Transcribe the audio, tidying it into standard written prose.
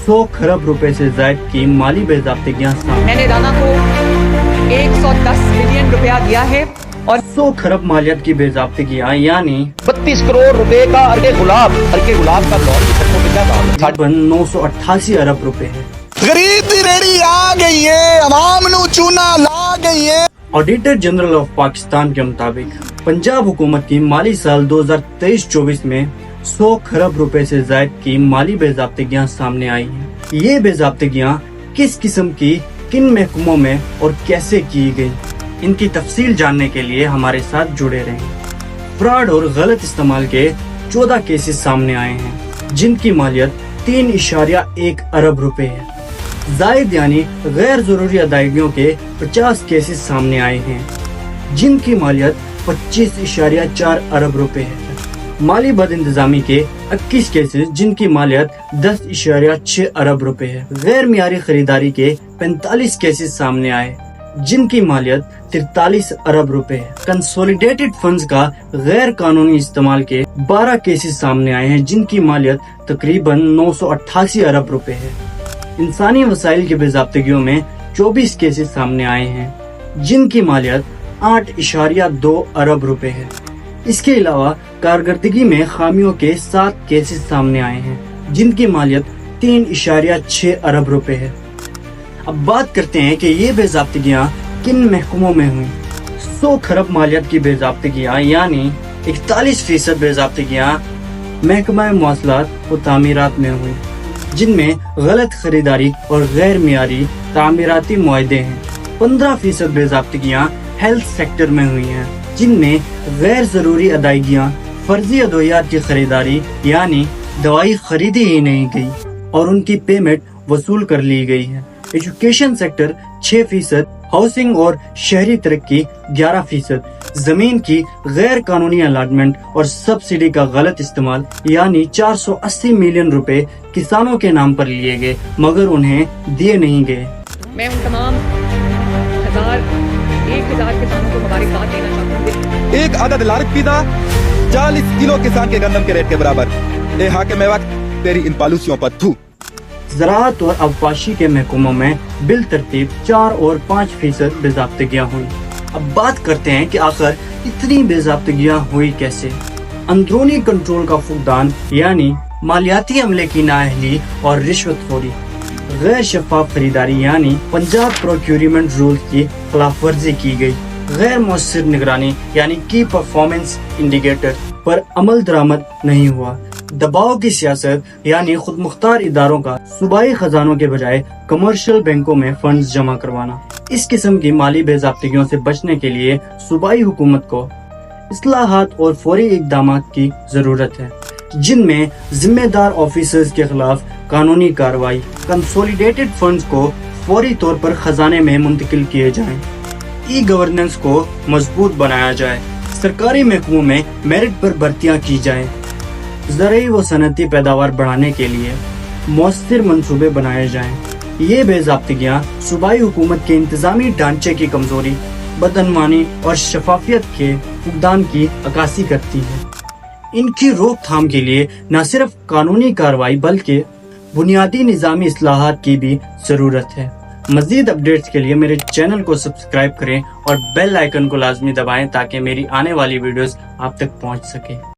100 खरब रुपए से जायद की माली बेज़ाब्तियां सामने। मैंने राना को 110 मिलियन रुपया दिया है और 100 खरब मालियत की बेज़ाब्तियां यानी 32 करोड़ रुपए का अर्के गुलाब का दौर तकरीबन 988 अरब रुपए है। गरीब दी रेड़ी आ गई है, अवाम नू चूना ला गई है। ऑडिटर जनरल ऑफ पाकिस्तान के मुताबिक पंजाब हुकूमत की माली साल 2023-24 में 100 खरब रुपए से जायद की माली बेज़ाब्तियां सामने आई हैं। ये बेज़ाब्तियां किस किस्म की, किन महकमों में और कैसे की गई, इनकी तफसील जानने के लिए हमारे साथ जुड़े रहें। फ्रॉड और गलत इस्तेमाल के 14 केसेस सामने आए हैं, जिनकी मालियत 3.1 अरब रुपए है। जायद यानी गैर जरूरी अदायगियों के 50 केसेस सामने आए हैं, जिनकी मालियत 25.4 अरब रुपए है। माली बद इंतजामी के 21 केसेस, जिनकी मालियत 10.6 अरब रुपए है। गैर मियारी खरीदारी के 45 केसेस सामने आए, जिनकी मालियत 43 अरब रुपए है। कंसोलिडेटेड फंड्स का गैर कानूनी इस्तेमाल के 12 केसेस सामने आए हैं, जिनकी मालियत तकरीबन 988 अरब रुपए है। इंसानी वसाइल की बेज़ाब्तियों में 24 केसेस सामने आए हैं, जिनकी मालियत 8.2 अरब रुपए है। इसके अलावा कारकर्दगी में खामियों के 7 केसेस सामने आए हैं, जिनकी मालियत 3.6 अरब रुपए है। अब बात करते हैं कि ये बेज़ाब्तियां किन महकमों में हुई। 100 खरब मालियत की बेज़ाब्तियां यानी 41% बेज़ाब्तियां महकमा मवासलात और तामीरात में हुई, जिनमें गलत खरीदारी और गैर मियारी तामीराती मुआहदे हैं। 15% बेज़ाब्तियां हेल्थ सेक्टर में हुई हैं, जिनमें गैर जरूरी अदायगियां, फर्जी अद्वियात की खरीदारी यानी दवाई खरीदी ही नहीं गई और उनकी पेमेंट वसूल कर ली गई है। एजुकेशन सेक्टर 6%, हाउसिंग और शहरी तरक्की 11%, जमीन की गैर कानूनी अलाटमेंट और सब्सिडी का गलत इस्तेमाल यानी 480 मिलियन रुपए किसानों के नाम पर लिए गए मगर उन्हें दिए नहीं गए। मैं उन तमाम 1,000 किसानों को मुबारकबाद देना चाहता हूँ। एक आदद लारक पीदा 40 किलो किसान के गंदम के रेट के बराबर। ए हाकिम वक्त तेरी इन पॉलिसियों पर थू। ज़राअत और अवपाशी के महकमों में बिल तरतीब 4 और 5% बेज़ाब्तियां हुई। अब बात करते हैं कि आखिर इतनी बेज़ाब्तियां हुई कैसे। अंदरूनी कंट्रोल का फुकदान यानी मालियाती अमले की नाअहली और रिश्वतखोरी, गैर शफाफ खरीदारी यानी पंजाब प्रोक्यूरमेंट रूल्स की खिलाफ वर्जी की गई, गैर मौसर निगरानी यानी की परफॉर्मेंस इंडिकेटर पर अमल दरामद नहीं हुआ, दबाव की सियासत यानी खुद मुख्तार इदारों का सूबाई खजानों के बजाय कमर्शियल बैंकों में फंड्स जमा करवाना। इस किस्म की माली बेज़ाब्तियों से बचने के लिए सूबाई हुकूमत को इस्लाहात और फौरी इक़दामात की जरूरत है, जिनमें जिम्मेदार ऑफिसर्स के खिलाफ कानूनी कार्रवाई, कंसोलिडेटेड फंड्स को फौरी तौर पर खजाने में मुंतकिल किए जाएं, ई गवर्नेंस को मजबूत बनाया जाए, सरकारी महकमों में मेरिट पर भर्तियां की जाएं, ज़राई व सनती पैदावार बढ़ाने के लिए मौसर मंसूबे बनाए जाएं। ये बेज़ाब्तियां सूबाई हुकूमत के इंतजामी ढांचे की कमजोरी, बदअनवानी और शफाफियत के फुकदान की अक्कासी करती है। इनकी रोकथाम के लिए न सिर्फ कानूनी कार्रवाई बल्कि बुनियादी निज़ामी इस्लाहात की भी जरूरत है। मज़ीद अपडेट्स के लिए मेरे चैनल को सब्सक्राइब करें और बेल आइकन को लाजमी दबाएं ताकि मेरी आने वाली वीडियोस आप तक पहुंच सके।